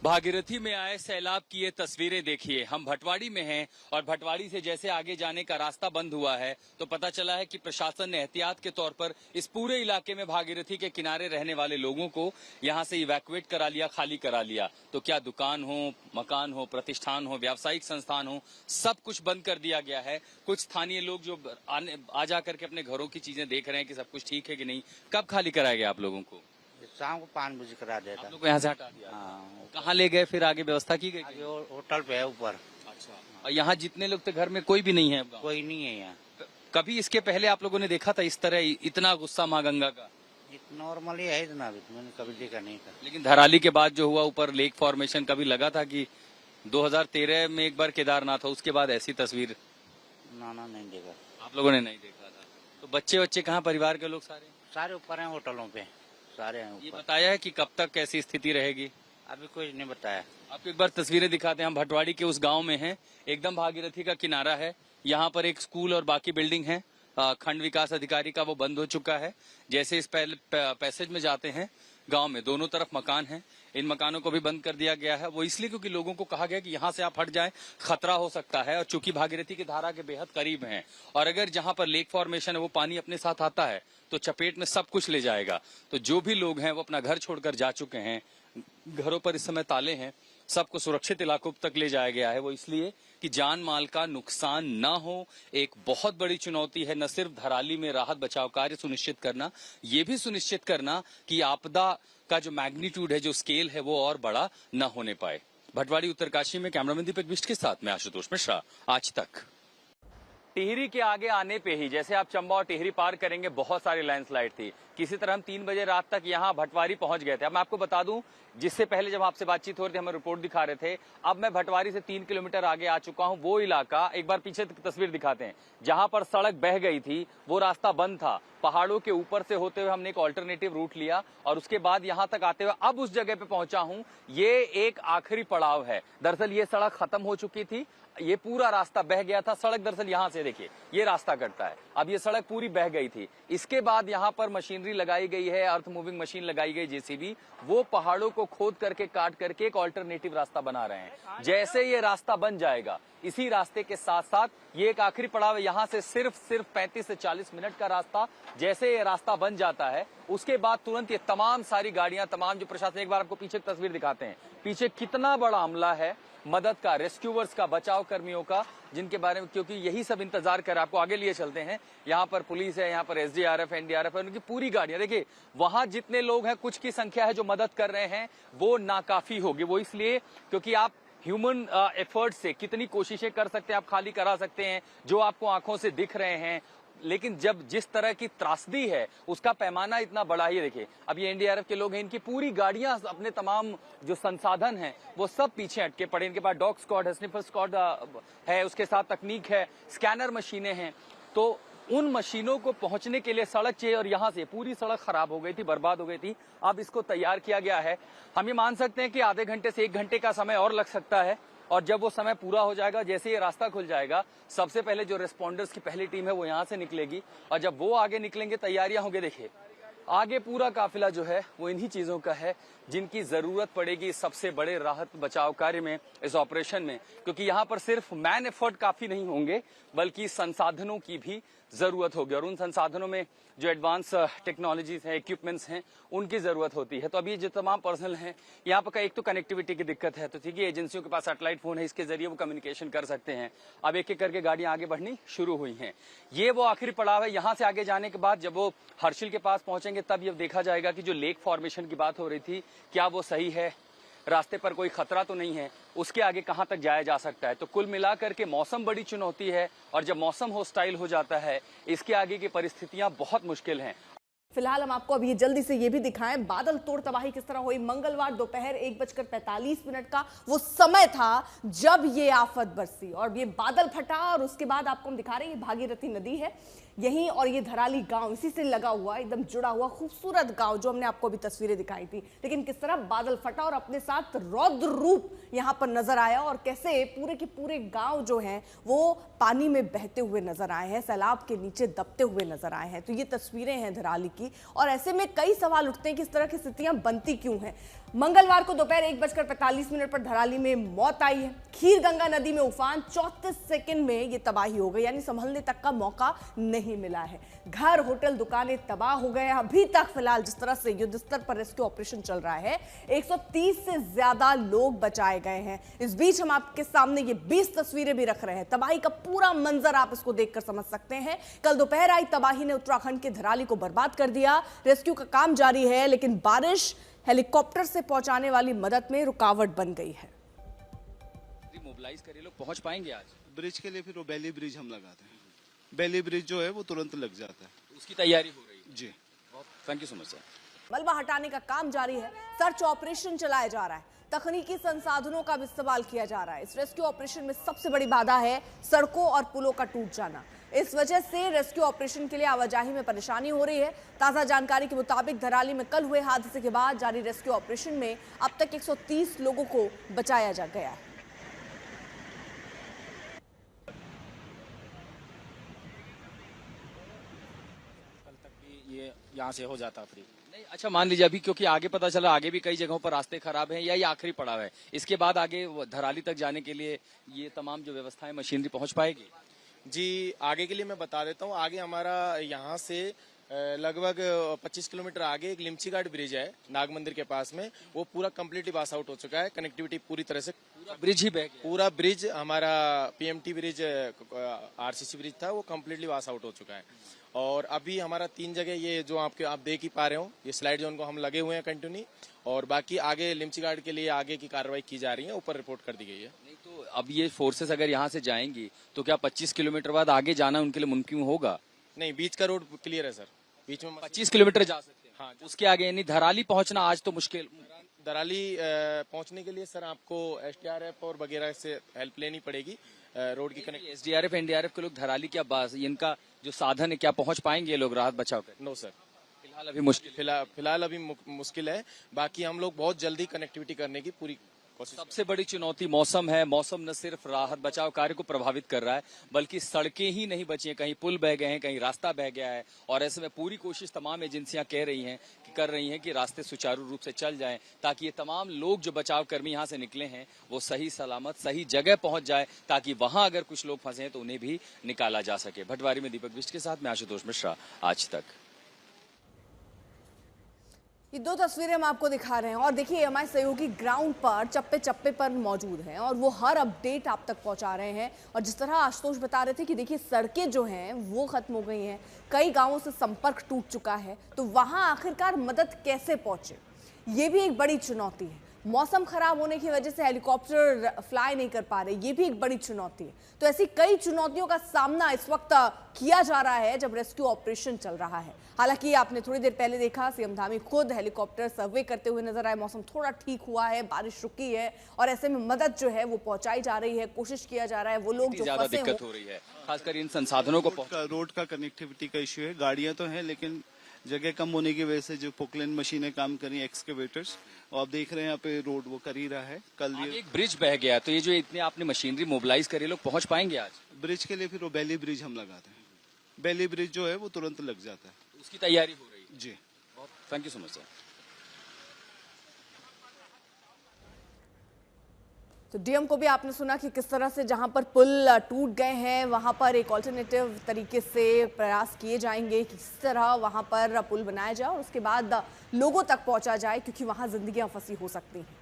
भागीरथी में आए सैलाब की ये तस्वीरें देखिए। हम भटवाड़ी में हैं और भटवाड़ी से जैसे आगे जाने का रास्ता बंद हुआ है तो पता चला है कि प्रशासन ने एहतियात के तौर पर इस पूरे इलाके में भागीरथी के किनारे रहने वाले लोगों को यहां से इवैक्यूएट करा लिया, खाली करा लिया। तो क्या दुकान हो, मकान हो, प्रतिष्ठान हो, व्यावसायिक संस्थान हो, सब कुछ बंद कर दिया गया है। कुछ स्थानीय लोग जो आ जा करके अपने घरों की चीजें देख रहे हैं कि सब कुछ ठीक है कि नहीं। कब खाली कराया गया आप लोगों को? शाम को 5 बजे करा देता। आप लोग को यहाँ से हटा दिया? हाँ। कहाँ ले गए फिर? आगे व्यवस्था की गई? होटल पे है ऊपर। अच्छा। और यहाँ जितने लोग थे घर में कोई भी नहीं है? कोई नहीं है यहाँ। कभी इसके पहले आप लोगों ने देखा था इस तरह इतना गुस्सा माँ गंगा का? नॉर्मली है इतना भी, मैंने कभी देखा नहीं था। लेकिन धराली के बाद जो हुआ ऊपर लेक फॉर्मेशन, कभी लगा था कि 2013 में एक बार केदारनाथ हो, उसके बाद ऐसी तस्वीर? ना नहीं देखा। आप लोगों ने नहीं देखा था? तो बच्चे कहाँ, परिवार के लोग सारे ऊपर हैं, होटलों पे सारे हैं ऊपर। ये बताया है कि कब तक कैसी स्थिति रहेगी? अभी कुछ नहीं बताया। आपको एक बार तस्वीरें दिखाते हैं। हम भटवाड़ी के उस गांव में हैं, एकदम भागीरथी का किनारा है। यहाँ पर एक स्कूल और बाकी बिल्डिंग है खंड विकास अधिकारी का, वो बंद हो चुका है। जैसे इस पैसेज में जाते हैं गांव में, दोनों तरफ मकान हैं, इन मकानों को भी बंद कर दिया गया है। वो इसलिए क्योंकि लोगों को कहा गया कि यहाँ से आप हट जाएं, खतरा हो सकता है। और चूंकि भागीरथी की धारा के बेहद करीब हैं और अगर जहाँ पर लेक फॉर्मेशन है वो पानी अपने साथ आता है तो चपेट में सब कुछ ले जाएगा। तो जो भी लोग हैं वो अपना घर छोड़कर जा चुके हैं, घरों पर इस समय ताले हैं, सबको सुरक्षित इलाकों तक ले जाया गया है। वो इसलिए कि जान माल का नुकसान न हो। एक बहुत बड़ी चुनौती है न सिर्फ धराली में राहत बचाव कार्य सुनिश्चित करना, ये भी सुनिश्चित करना कि आपदा का जो मैग्नीट्यूड है, जो स्केल है, वो और बड़ा न होने पाए। भटवाड़ी उत्तरकाशी में कैमरामैन दीपक बिष्ट के साथ मैं आशुतोष मिश्रा, आज तक। टिहरी के आगे आने पे ही जैसे आप चंबा और टिहरी पार करेंगे बहुत सारी लैंडस्लाइड थी। किसी तरह हम 3 बजे रात तक यहाँ भटवाड़ी पहुंच गए थे। अब मैं आपको बता दूं, जिससे पहले जब आपसे बातचीत हो रही थी हमें रिपोर्ट दिखा रहे थे, अब मैं भटवाड़ी से 3 किलोमीटर आगे आ चुका हूं। वो इलाका एक बार पीछे तस्वीर दिखाते हैं, जहां पर सड़क बह गई थी, वो रास्ता बंद था। पहाड़ों के ऊपर से होते हुए हमने एक ऑल्टरनेटिव रूट लिया और उसके बाद यहाँ तक आते हुए अब उस जगह पे पहुंचा हूं। ये एक आखिरी पड़ाव है। दरअसल ये सड़क खत्म हो चुकी थी, ये पूरा रास्ता बह गया था। सड़क दरअसल यहाँ से देखिए ये रास्ता कटता है, अब ये सड़क पूरी बह गई थी। इसके बाद यहाँ पर मशीनरी लगाई गई है, अर्थ मूविंग मशीन लगाई गई, जेसीबी, वो पहाड़ों को खोद करके काट करके एक ऑल्टरनेटिव रास्ता बना रहे हैं। जैसे ये रास्ता बन जाएगा, इसी रास्ते के साथ साथ ये एक आखिरी पड़ाव है। यहाँ से सिर्फ 35 से 40 मिनट का रास्ता। जैसे ये रास्ता बन जाता है उसके बाद तुरंत ये तमाम सारी गाड़ियां, तमाम जो प्रशासन, एक बार आपको पीछे की तस्वीर दिखाते हैं, पीछे कितना बड़ा अमला है मदद का, रेस्क्यूवर्स का, बचाव कर्मियों का, जिनके बारे में क्योंकि यही सब इंतजार कर, आपको आगे लिए चलते हैं। यहाँ पर पुलिस है, यहाँ पर एसडीआरएफ, एनडीआरएफ है, उनकी पूरी गाड़ियां देखिए। वहां जितने लोग हैं, कुछ की संख्या है जो मदद कर रहे हैं, वो नाकाफी होगी। वो इसलिए क्योंकि आप ह्यूमन एफर्ट से कितनी कोशिशें कर सकते हैं, आप खाली करा सकते हैं जो आपको आंखों से दिख रहे हैं, लेकिन जब जिस तरह की त्रासदी है उसका पैमाना इतना बड़ा ही। देखिए अब ये एनडीआरएफ के लोग हैं, इनकी पूरी गाड़ियां, अपने तमाम जो संसाधन हैं वो सब पीछे अटके पड़े। इनके पास डॉग स्क्वाड है, स्निफर स्क्वाड है, उसके साथ तकनीक है, स्कैनर मशीनें हैं। तो उन मशीनों को पहुंचने के लिए सड़क चाहिए और यहाँ से पूरी सड़क खराब हो गई थी, बर्बाद हो गई थी। अब इसको तैयार किया गया है। हम ये मान सकते हैं कि आधे घंटे से 1 घंटे का समय और लग सकता है। और जब वो समय पूरा हो जाएगा, जैसे ये रास्ता खुल जाएगा, सबसे पहले जो रिस्पॉन्डर्स की पहली टीम है वो यहाँ से निकलेगी और जब वो आगे निकलेंगे तैयारियां होंगी। देखिए आगे पूरा काफिला जो है वो इन्हीं चीजों का है जिनकी जरूरत पड़ेगी सबसे बड़े राहत बचाव कार्य में, इस ऑपरेशन में। क्योंकि यहाँ पर सिर्फ मैन एफर्ट काफी नहीं होंगे बल्कि संसाधनों की भी जरूरत होगी और उन संसाधनों में जो एडवांस टेक्नोलॉजीज हैं, इक्विपमेंट्स हैं, उनकी जरूरत होती है। तो अभी जो तमाम पर्सनल हैं यहाँ पर, एक तो कनेक्टिविटी की दिक्कत है, तो ठीक है, एजेंसियों के पास सैटेलाइट फोन है, इसके जरिए वो कम्युनिकेशन कर सकते हैं। अब एक एक करके गाड़ियां आगे बढ़नी शुरू हुई हैं। ये वो आखिरी पड़ाव है। यहाँ से आगे जाने के बाद जब वो हर्षिल के पास पहुंचेंगे तब ये देखा जाएगा कि जो लेक फॉर्मेशन की बात हो रही थी, क्या वो सही है, रास्ते पर कोई खतरा तो नहीं है, उसके आगे कहां तक जाया जा सकता है। तो कुल मिलाकर के मौसम बड़ी चुनौती है और जब मौसम हॉस्टाइल हो जाता है, इसके आगे की परिस्थितियां बहुत मुश्किल हैं। फिलहाल हम आपको अभी जल्दी से ये भी दिखाएं बादल तोड़ तबाही किस तरह हुई। मंगलवार दोपहर 1:45 का वो समय था जब ये आफत बरसी और ये बादल फटा और उसके बाद आपको हम दिखा रहे हैं, ये भागीरथी नदी है, यहीं और ये धराली गांव इसी से लगा हुआ एकदम जुड़ा हुआ खूबसूरत गांव जो हमने आपको अभी तस्वीरें दिखाई थी। लेकिन किस तरह बादल फटा और अपने साथ रौद्र रूप यहां पर नजर आया और कैसे पूरे के पूरे गांव जो हैं वो पानी में बहते हुए नजर आए हैं, सैलाब के नीचे दबते हुए नजर आए हैं। तो ये तस्वीरें हैं धराली की और ऐसे में कई सवाल उठते हैं कि इस तरह की स्थितियां बनती क्यों हैं। मंगलवार को दोपहर 1:45 पर धराली में मौत आई है। खीर गंगा नदी में उफान, 34 सेकंड में ये तबाही हो गई, यानी संभलने तक का मौका नहीं मिला है। घर, होटल, दुकानें तबाह हो गए। अभी तक फिलहाल जिस तरह से युद्ध स्तर पर रेस्क्यू ऑपरेशन चल रहा है, 130 से ज्यादा लोग बचाए गए हैं। इस बीच हम आपके सामने ये 20 तस्वीरें भी रख रहे हैं। तबाही का पूरा मंजर आप इसको देखकर समझ सकते हैं। कल दोपहर आई तबाही ने उत्तराखंड के धराली को बर्बाद कर दिया। रेस्क्यू का काम जारी है, लेकिन बारिश हेलीकॉप्टर से पहुंचाने वाली मदद में रुकावट बन गई है। मोबिलाइज करे लोग पहुंच पाएंगे आज? ब्रिज के लिए फिर वो बेली ब्रिज हम लगाते हैं। बेली ब्रिज जो है वो तुरंत लग जाता है। उसकी तैयारी हो रही है? जी, thank you so much sir. मलबा हटाने का काम जारी है, सर्च ऑपरेशन चलाया जा रहा है, तकनीकी संसाधनों का भी इस्तेमाल किया जा रहा है। इस रेस्क्यू ऑपरेशन में सबसे बड़ी बाधा है सड़कों और पुलों का टूट जाना। इस वजह से रेस्क्यू ऑपरेशन के लिए आवाजाही में परेशानी हो रही है। ताजा जानकारी के मुताबिक धराली में कल हुए हादसे के बाद जारी रेस्क्यू ऑपरेशन में अब तक 130 लोगों को बचाया जा गया है। कल तक भी ये यहाँ से हो जाता फ्री। नहीं, अच्छा मान लीजिए अभी क्योंकि आगे पता चला आगे भी कई जगहों पर रास्ते खराब हैं या ये आखिरी पड़ाव है, इसके बाद आगे धराली तक जाने के लिए ये तमाम जो व्यवस्थाएं मशीनरी पहुंच पाएगी? जी, आगे के लिए मैं बता देता हूँ। आगे हमारा यहाँ से लगभग 25 किलोमीटर आगे एक लिमची घाट ब्रिज है नाग मंदिर के पास में, वो पूरा कम्प्लीटली पास आउट हो चुका है। कनेक्टिविटी पूरी तरह से पूरा ब्रिज ही बह गया? पूरा ब्रिज हमारा पीएमटी ब्रिज, आरसीसी ब्रिज था, वो कम्प्लीटली पास आउट हो चुका है। और अभी हमारा 3 जगह ये जो आप देख ही पा रहे हो, ये स्लाइड जोन को हम लगे हुए हैं कंटिन्यू, और बाकी आगे लिमची घाट के लिए आगे की कार्रवाई की जा रही है, ऊपर रिपोर्ट कर दी गई है। नहीं तो अब ये फोर्सेस अगर यहाँ से जाएंगी तो क्या 25 किलोमीटर बाद आगे जाना उनके लिए मुमकिन होगा? नहीं, बीच का रोड क्लियर है सर, बीच में 25 किलोमीटर जा सकते हैं? हाँ, उसके आगे यानी धराली पहुंचना आज तो मुश्किल। दराली पहुंचने के लिए सर आपको एसडीआरएफ और वगैरह से हेल्प लेनी पड़ेगी। रोड की कनेक्ट एसडीआरएफ एनडीआरएफ के लोग धराली क्या इनका जो साधन है क्या पहुंच पाएंगे ये लोग राहत बचाव कर? नो सर, फिलहाल अभी मुश्किल। फिलहाल अभी मुश्किल है। बाकी हम लोग बहुत जल्दी कनेक्टिविटी करने की पूरी कोशिश। सबसे बड़ी चुनौती मौसम है। मौसम न सिर्फ राहत बचाव कार्य को प्रभावित कर रहा है बल्कि सड़कें ही नहीं बची हैं, कहीं पुल बह गए हैं, कहीं रास्ता बह गया है। और ऐसे में पूरी कोशिश तमाम एजेंसियां कर रही हैं कि रास्ते सुचारू रूप से चल जाएं ताकि ये तमाम लोग जो बचाव कर्मी यहाँ से निकले हैं वो सही सलामत सही जगह पहुंच जाए, ताकि वहां अगर कुछ लोग फंसे हैं तो उन्हें भी निकाला जा सके। भटवारी में दीपक बिष्ट के साथ मैं आशुतोष मिश्रा, आज तक। ये 2 तस्वीरें हम आपको दिखा रहे हैं और देखिए हमारे सहयोगी ग्राउंड पर चप्पे चप्पे पर मौजूद हैं और वो हर अपडेट आप तक पहुंचा रहे हैं। और जिस तरह आशुतोष बता रहे थे कि देखिए सड़कें जो हैं वो खत्म हो गई हैं, कई गांवों से संपर्क टूट चुका है, तो वहां आखिरकार मदद कैसे पहुंचे ये भी एक बड़ी चुनौती है। मौसम खराब होने की वजह से हेलीकॉप्टर फ्लाई नहीं कर पा रहे, ये भी एक बड़ी चुनौती है। तो ऐसी कई चुनौतियों का सामना इस वक्त किया जा रहा है जब रेस्क्यू ऑपरेशन चल रहा है। हालांकि आपने थोड़ी देर पहले देखा सीएम धामी खुद हेलीकॉप्टर सर्वे करते हुए नजर आए। मौसम थोड़ा ठीक हुआ है, बारिश रुकी है और ऐसे में मदद जो है वो पहुंचाई जा रही है, कोशिश किया जा रहा है। वो लोग जो ज्यादा दिक्कत हो रही है खासकर इन संसाधनों को रोड का कनेक्टिविटी का इश्यू है। गाड़ियां तो हैं लेकिन जगह कम होने की वजह से जो पोकलैंड मशीनें काम कर रही हैं, एक्सकेवेटर्स, और आप देख रहे हैं यहाँ पे रोड वो कर ही रहा है। कल ये एक ब्रिज बह गया तो ये जो इतने आपने मशीनरी मोबिलाइज करी लोग पहुंच पाएंगे आज? ब्रिज के लिए फिर वो बेली ब्रिज हम लगाते हैं। बेली ब्रिज जो है वो तुरंत लग जाता है। उसकी तैयारी हो रही है? जी, thank you so much sir. तो डीएम को भी आपने सुना कि किस तरह से जहां पर पुल टूट गए हैं वहां पर एक ऑल्टरनेटिव तरीके से प्रयास किए जाएंगे कि किस तरह वहां पर पुल बनाया जाए और उसके बाद लोगों तक पहुंचा जाए, क्योंकि वहां जिंदगियां फंसी हो सकती हैं।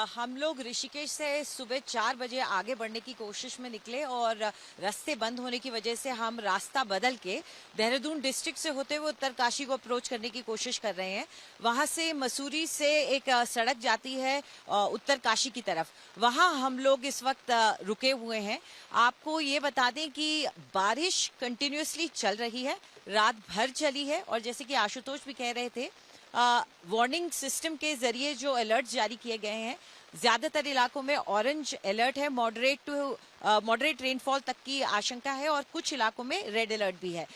हम लोग ऋषिकेश से सुबह 4 बजे आगे बढ़ने की कोशिश में निकले और रास्ते बंद होने की वजह से हम रास्ता बदल के देहरादून डिस्ट्रिक्ट से होते हुए उत्तरकाशी को अप्रोच करने की कोशिश कर रहे हैं। वहां से मसूरी से एक सड़क जाती है उत्तरकाशी की तरफ, वहां हम लोग इस वक्त रुके हुए हैं। आपको ये बता दें कि बारिश कंटिन्यूअसली चल रही है, रात भर चली है और जैसे कि आशुतोष भी कह रहे थे वार्निंग सिस्टम के जरिए जो अलर्ट जारी किए गए हैं, ज्यादातर इलाकों में ऑरेंज अलर्ट है, मॉडरेट रेनफॉल तक की आशंका है और कुछ इलाकों में रेड अलर्ट भी है।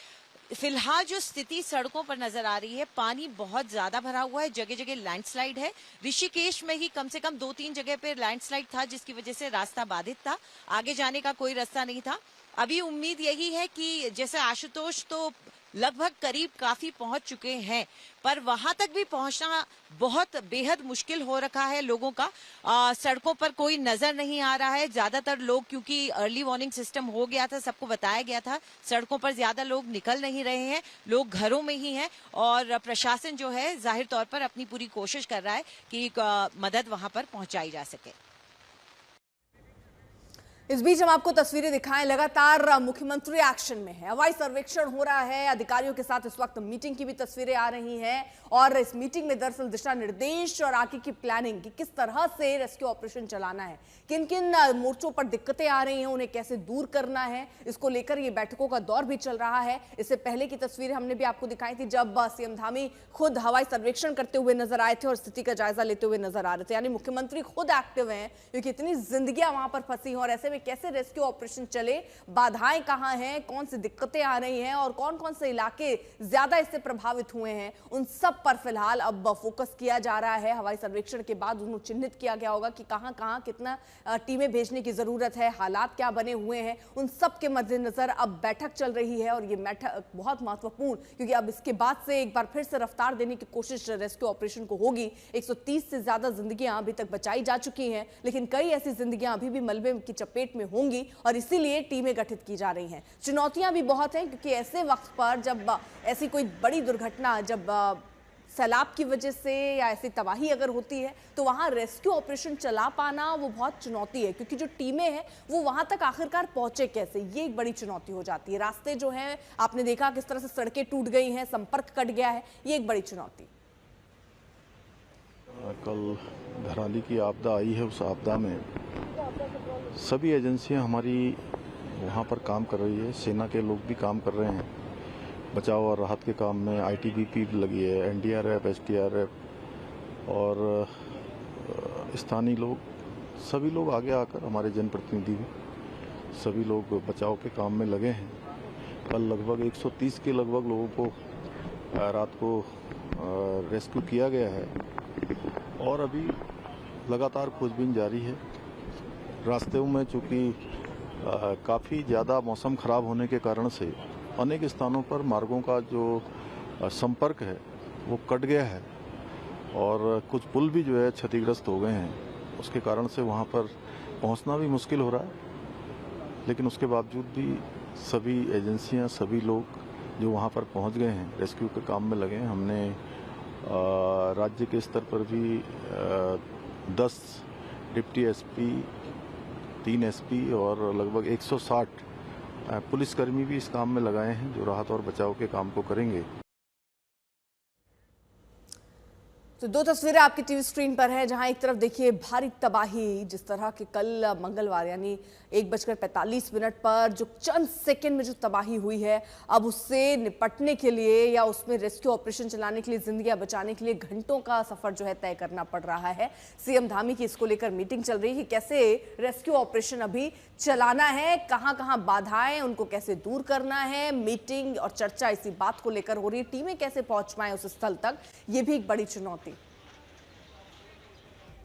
फिलहाल जो स्थिति सड़कों पर नजर आ रही है, पानी बहुत ज्यादा भरा हुआ है, जगह जगह लैंडस्लाइड है। ऋषिकेश में ही कम से कम 2-3 जगह पे लैंडस्लाइड था, जिसकी वजह से रास्ता बाधित था, आगे जाने का कोई रास्ता नहीं था। अभी उम्मीद यही है कि जैसे आशुतोष तो लगभग करीब काफी पहुंच चुके हैं, पर वहां तक भी पहुंचना बहुत बेहद मुश्किल हो रखा है लोगों का। सड़कों पर कोई नजर नहीं आ रहा है। ज्यादातर लोग, क्योंकि अर्ली वार्निंग सिस्टम हो गया था, सबको बताया गया था, सड़कों पर ज्यादा लोग निकल नहीं रहे हैं, लोग घरों में ही हैं और प्रशासन जो है जाहिर तौर पर अपनी पूरी कोशिश कर रहा है कि मदद वहां पर पहुंचाई जा सके। इस बीच हम आपको तस्वीरें दिखाएं, लगातार मुख्यमंत्री एक्शन में है, हवाई सर्वेक्षण हो रहा है, अधिकारियों के साथ इस वक्त मीटिंग की भी तस्वीरें आ रही हैं और इस मीटिंग में दरअसल दिशा निर्देश और आगे की प्लानिंग कि किस तरह से रेस्क्यू ऑपरेशन चलाना है, किन किन मोर्चों पर दिक्कतें आ रही हैं, उन्हें कैसे दूर करना है, इसको लेकर ये बैठकों का दौर भी चल रहा है। इससे पहले की तस्वीरें हमने भी आपको दिखाई थी जब सीएम धामी खुद हवाई सर्वेक्षण करते हुए नजर आए थे और स्थिति का जायजा लेते हुए नजर आ रहे थे। यानी मुख्यमंत्री खुद एक्टिव हैं, क्योंकि इतनी जिंदगियां वहां पर फंसी हैं और ऐसे में कैसे रेस्क्यू ऑपरेशन चले, बाधाएं कहां हैं, कौन सी दिक्कतें आ रही हैं और कौन कौन से इलाके ज्यादा इससे प्रभावित हुए हैं, उन सब पर फिलहाल अब फोकस किया जा रहा है। हवाई सर्वेक्षण के बाद उन्हें चिन्हित किया गया होगा कि कहां कहां कितना टीमें भेजने की जरूरत है, हालात क्या बने हुए हैं, उन सब के मद्देनजर अब बैठक चल रही है और ये बैठक बहुत महत्वपूर्ण, क्योंकि अब इसके बाद से एक बार फिर से रफ्तार देने की कोशिश रेस्क्यू ऑपरेशन को होगी। 130 से ज्यादा जिंदगियां अभी तक बचाई जा चुकी हैं, लेकिन कई ऐसी जिंदगियां अभी भी मलबे की चपेट में होंगी और इसीलिए टीमें गठित की जा रही हैं। चुनौतियां भी बहुत हैं, क्योंकि ऐसे वक्त पर जब ऐसी कोई बड़ी दुर्घटना, जब सैलाब की वजह से या ऐसी तबाही अगर होती है, तो वहां रेस्क्यू ऑपरेशन चला पाना वो बहुत चुनौती है, क्योंकि जो टीमें हैं वो वहां तक आखिरकार पहुंचे कैसे, ये एक बड़ी चुनौती हो जाती है। रास्ते जो हैं, आपने देखा किस तरह से सड़कें टूट गई हैं, संपर्क कट गया है, ये एक बड़ी चुनौती। कल धराली की आपदा आई है, उस आपदा में सभी एजेंसियां हमारी वहां पर काम कर रही है, सेना के लोग भी काम कर रहे हैं, बचाव और राहत के काम में आईटीबीपी भी लगी है, एनडीआरएफ, एसडीआरएफ और स्थानीय लोग, सभी लोग आगे आकर, हमारे जनप्रतिनिधि भी, सभी लोग बचाव के काम में लगे हैं। कल लगभग 130 के लगभग लोगों को रात को रेस्क्यू किया गया है और अभी लगातार खोजबीन जारी है। रास्ते में चूँकि काफ़ी ज़्यादा मौसम ख़राब होने के कारण से अनेक स्थानों पर मार्गों का जो संपर्क है वो कट गया है और कुछ पुल भी जो है क्षतिग्रस्त हो गए हैं, उसके कारण से वहाँ पर पहुँचना भी मुश्किल हो रहा है। लेकिन उसके बावजूद भी सभी एजेंसियाँ, सभी लोग जो वहाँ पर पहुँच गए हैं, रेस्क्यू के काम में लगे हैं। हमने राज्य के स्तर पर भी 10 डिप्टी एसपी, 3 एसपी और लगभग 160 पुलिसकर्मी भी इस काम में लगाए हैं, जो राहत और बचाव के काम को करेंगे। तो दो तस्वीरें आपकी टीवी स्क्रीन पर है, जहां एक तरफ देखिए भारी तबाही, जिस तरह के कल मंगलवार यानी 1:45 पर जो चंद सेकंड में जो तबाही हुई है, अब उससे निपटने के लिए या उसमें रेस्क्यू ऑपरेशन चलाने के लिए, जिंदगियां बचाने के लिए घंटों का सफर जो है तय करना पड़ रहा है। सीएम धामी की इसको लेकर मीटिंग चल रही है कि कैसे रेस्क्यू ऑपरेशन अभी चलाना है, कहां कहां बाधाएं, उनको कैसे दूर करना है। मीटिंग और चर्चा इसी बात को लेकर हो रही है, टीमें कैसे पहुंच पाए उस स्थल तक, ये भी एक बड़ी चुनौती है।